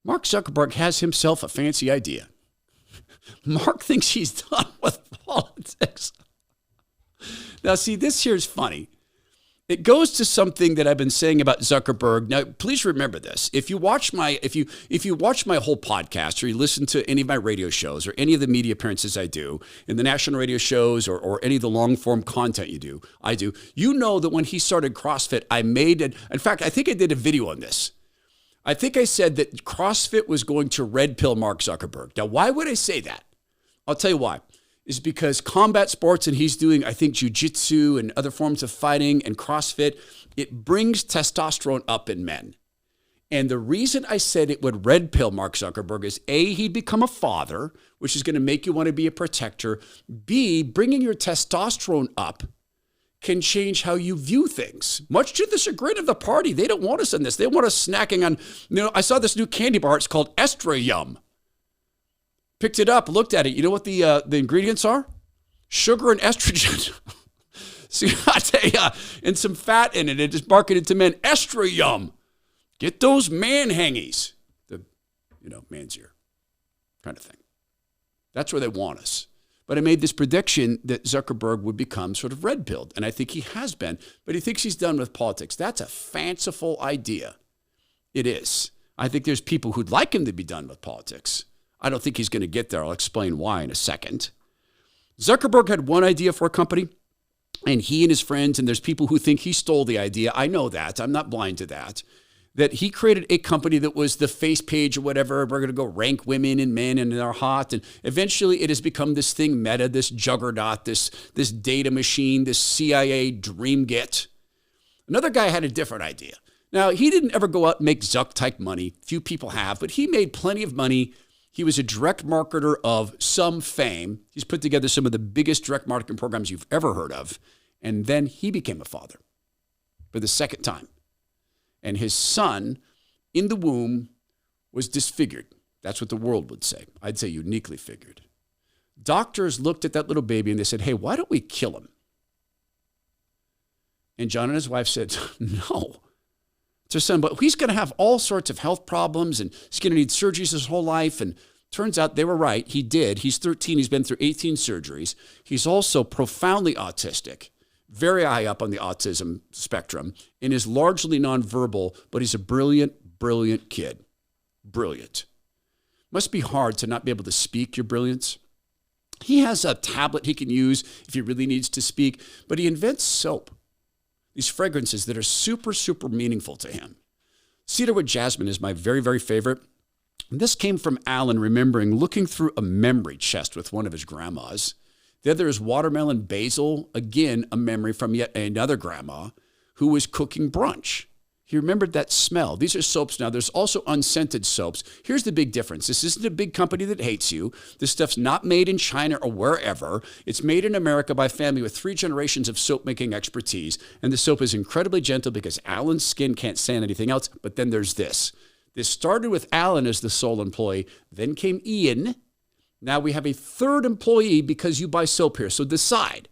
Mark Zuckerberg has himself a fancy idea. Mark thinks he's done with politics. Now, see, this here is funny. It goes to something that I've been saying about Zuckerberg. Now, please remember this. If you watch my whole podcast, or you listen to any of my radio shows or any of the media appearances I do in the national radio shows, or any of the long form content I do, you know that when he started CrossFit, in fact, I think I did a video on this. I think I said that CrossFit was going to red pill Mark Zuckerberg. Now, why would I say that? I'll tell you why. Is because combat sports, and he's doing, I think, jujitsu and other forms of fighting, and CrossFit, it brings testosterone up in men. And the reason I said it would red pill Mark Zuckerberg is A, he'd become a father, which is going to make you want to be a protector. B, bringing your testosterone up can change how you view things. Much to the chagrin of the party, they don't want us in this. They want us snacking on, I saw this new candy bar. It's called Estra Yum. Picked it up, looked at it. You know what the ingredients are? Sugar and estrogen. So I tell you, and some fat in it. And just marketed to men. Estra Yum. Get those man hangies. Man's ear kind of thing. That's where they want us. But I made this prediction that Zuckerberg would become sort of red-pilled. And I think he has been. But he thinks he's done with politics. That's a fanciful idea. It is. I think there's people who'd like him to be done with politics. I don't think he's going to get there. I'll explain why in a second. Zuckerberg had one idea for a company, and he and his friends, and there's people who think he stole the idea. I know that. I'm not blind to that. That he created a company that was the face page or whatever. We're going to go rank women and men, and they're hot. And eventually it has become this thing, Meta, this juggernaut, this data machine, this CIA dream get. Another guy had a different idea. Now, he didn't ever go out and make Zuck-type money. Few people have, but he made plenty of money. He was a direct marketer of some fame. He's put together some of the biggest direct marketing programs you've ever heard of. And then he became a father for the second time. And his son in the womb was disfigured. That's what the world would say. I'd say uniquely figured. Doctors looked at that little baby and they said, hey, why don't we kill him? And John and his wife said, no. It's her son, but he's going to have all sorts of health problems, and he's going to need surgeries his whole life. And turns out they were right. He did. He's 13. He's been through 18 surgeries. He's also profoundly autistic, very high up on the autism spectrum, and is largely nonverbal, but he's a brilliant, brilliant kid. Brilliant. Must be hard to not be able to speak your brilliance. He has a tablet he can use if he really needs to speak, but he invents soap. These fragrances that are super, super meaningful to him. Cedarwood Jasmine is my very, very favorite. And this came from Alan remembering looking through a memory chest with one of his grandmas. The other is Watermelon Basil, again, a memory from yet another grandma who was cooking brunch. He remembered that smell. These are soaps now. There's also unscented soaps. Here's the big difference. This isn't a big company that hates you. This stuff's not made in China or wherever. It's made in America by a family with 3 generations of soap-making expertise. And the soap is incredibly gentle because Alan's skin can't stand anything else. But then there's this. This started with Alan as the sole employee. Then came Ian. Now we have a 3rd employee because you buy soap here. So decide.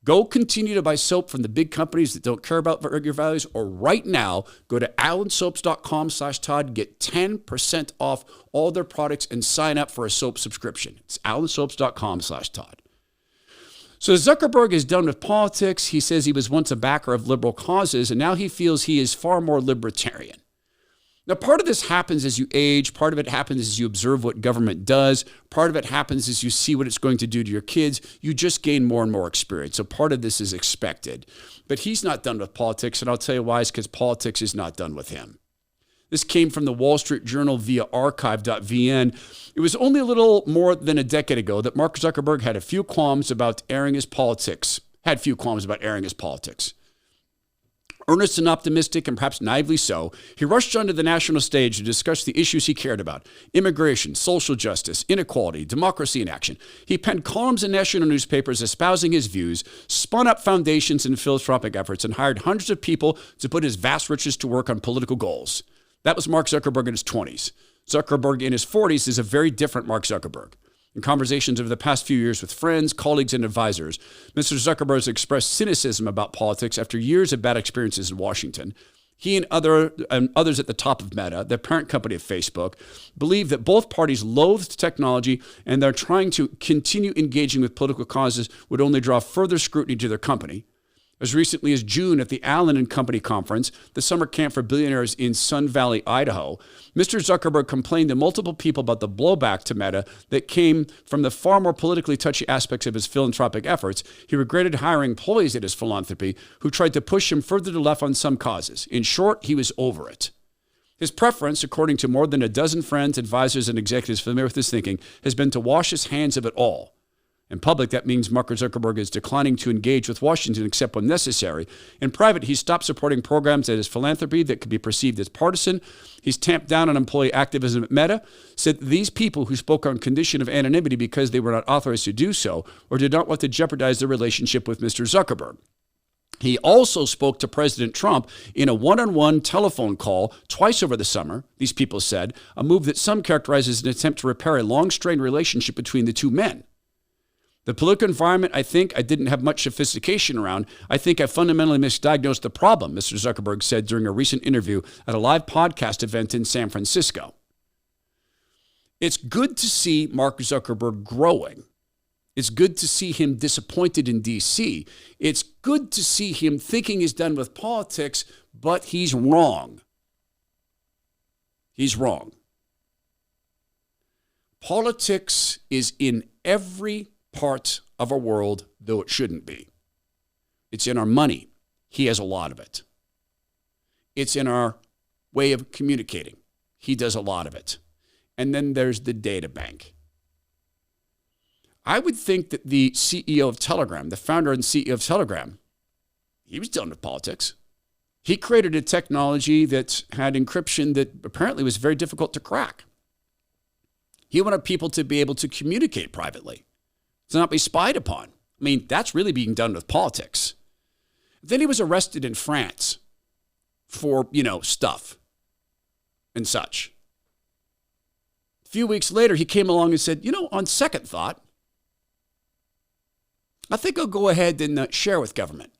Go continue to buy soap from the big companies that don't care about your values, or right now, go to allensoaps.com/Todd, get 10% off all their products and sign up for a soap subscription. It's allensoaps.com/Todd. So Zuckerberg is done with politics. He says he was once a backer of liberal causes, and now he feels he is far more libertarian. Now, part of this happens as you age. Part of it happens as you observe what government does. Part of it happens as you see what it's going to do to your kids. You just gain more and more experience. So part of this is expected. But he's not done with politics, and I'll tell you why. It's because politics is not done with him. This came from the Wall Street Journal via archive.vn. It was only a little more than a decade ago that Mark Zuckerberg had few qualms about airing his politics. Earnest and optimistic, and perhaps naively so, he rushed onto the national stage to discuss the issues he cared about: immigration, social justice, inequality, democracy in action. He penned columns in national newspapers espousing his views, spun up foundations and philanthropic efforts, and hired hundreds of people to put his vast riches to work on political goals. That was Mark Zuckerberg in his 20s. Zuckerberg in his 40s is a very different Mark Zuckerberg. In conversations over the past few years with friends, colleagues, and advisors, Mr. Zuckerberg has expressed cynicism about politics after years of bad experiences in Washington. He and others at the top of Meta, the parent company of Facebook, believe that both parties loathed technology and they're trying to continue engaging with political causes would only draw further scrutiny to their company. As recently as June at the Allen and Company Conference, the summer camp for billionaires in Sun Valley, Idaho, Mr. Zuckerberg complained to multiple people about the blowback to Meta that came from the far more politically touchy aspects of his philanthropic efforts. He regretted hiring employees at his philanthropy who tried to push him further to the left on some causes. In short, he was over it. His preference, according to more than a dozen friends, advisors, and executives familiar with his thinking, has been to wash his hands of it all. In public, that means Mark Zuckerberg is declining to engage with Washington except when necessary. In private, he's stopped supporting programs at his philanthropy that could be perceived as partisan. He's tamped down on employee activism at Meta, said these people who spoke on condition of anonymity because they were not authorized to do so or did not want to jeopardize their relationship with Mr. Zuckerberg. He also spoke to President Trump in a one-on-one telephone call twice over the summer, these people said, a move that some characterize as an attempt to repair a long-strained relationship between the two men. The political environment, I think I didn't have much sophistication around. I think I fundamentally misdiagnosed the problem, Mr. Zuckerberg said during a recent interview at a live podcast event in San Francisco. It's good to see Mark Zuckerberg growing. It's good to see him disappointed in D.C. It's good to see him thinking he's done with politics, but he's wrong. He's wrong. Politics is in every part of our world, though it shouldn't be. It's in our money. He has a lot of it. It's in our way of communicating. He does a lot of it. And then there's the data bank. I would think that the CEO of Telegram, the founder and CEO of Telegram, he was done with politics. He created a technology that had encryption that apparently was very difficult to crack. He wanted people to be able to communicate privately, to not be spied upon. I mean, that's really being done with politics. Then he was arrested in France for, stuff and such. A few weeks later, he came along and said, on second thought, I think I'll go ahead and share with government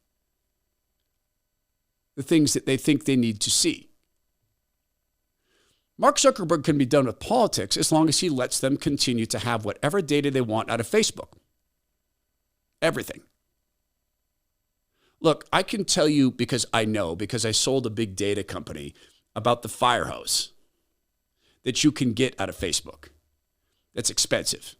the things that they think they need to see. Mark Zuckerberg can be done with politics as long as he lets them continue to have whatever data they want out of Facebook. Everything. Look, I can tell you because I sold a big data company about the fire hose that you can get out of Facebook. That's expensive.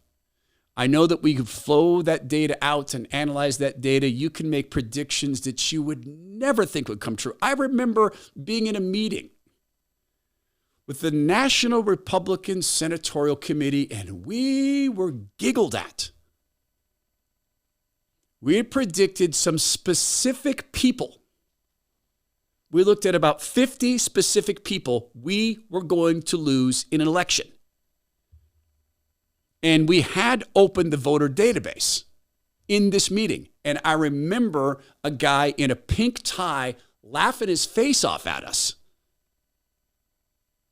I know that we can flow that data out and analyze that data. You can make predictions that you would never think would come true. I remember being in a meeting with the National Republican Senatorial Committee, and we were giggled at. We had predicted some specific people. We looked at about 50 specific people we were going to lose in an election. And we had opened the voter database in this meeting. And I remember a guy in a pink tie laughing his face off at us.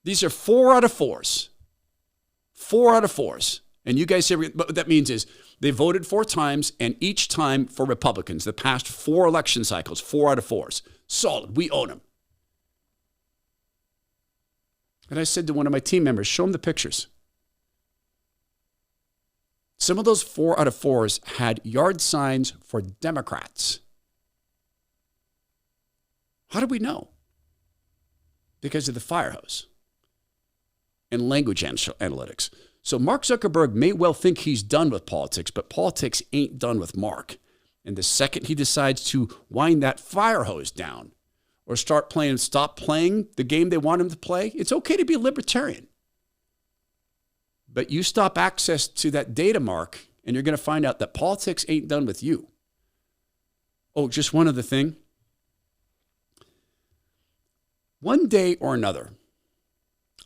These are 4 out of 4s. 4 out of 4s. And you guys say, what that means is they voted 4 times, and each time for Republicans. The past 4 election cycles, 4 out of 4s. Solid. We own them. And I said to one of my team members, show him the pictures. Some of those 4 out of 4s had yard signs for Democrats. How do we know? Because of the fire hose and language analytics. So Mark Zuckerberg may well think he's done with politics, but politics ain't done with Mark. And the second he decides to wind that fire hose down or stop playing the game they want him to play, it's okay to be a libertarian. But you stop access to that data, Mark, and you're going to find out that politics ain't done with you. Oh, just one other thing. One day or another,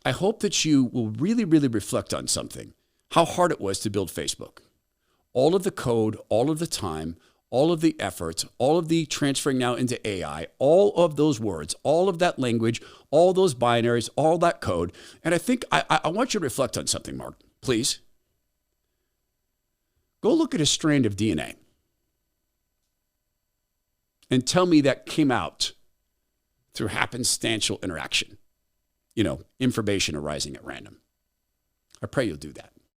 I hope that you will really, really reflect on something. How hard it was to build Facebook. All of the code, all of the time, all of the effort, all of the transferring now into AI, all of those words, all of that language, all those binaries, all that code. And I think I want you to reflect on something, Mark, please. Go look at a strand of DNA and tell me that came out through happenstantial interaction. Information arising at random. I pray you'll do that.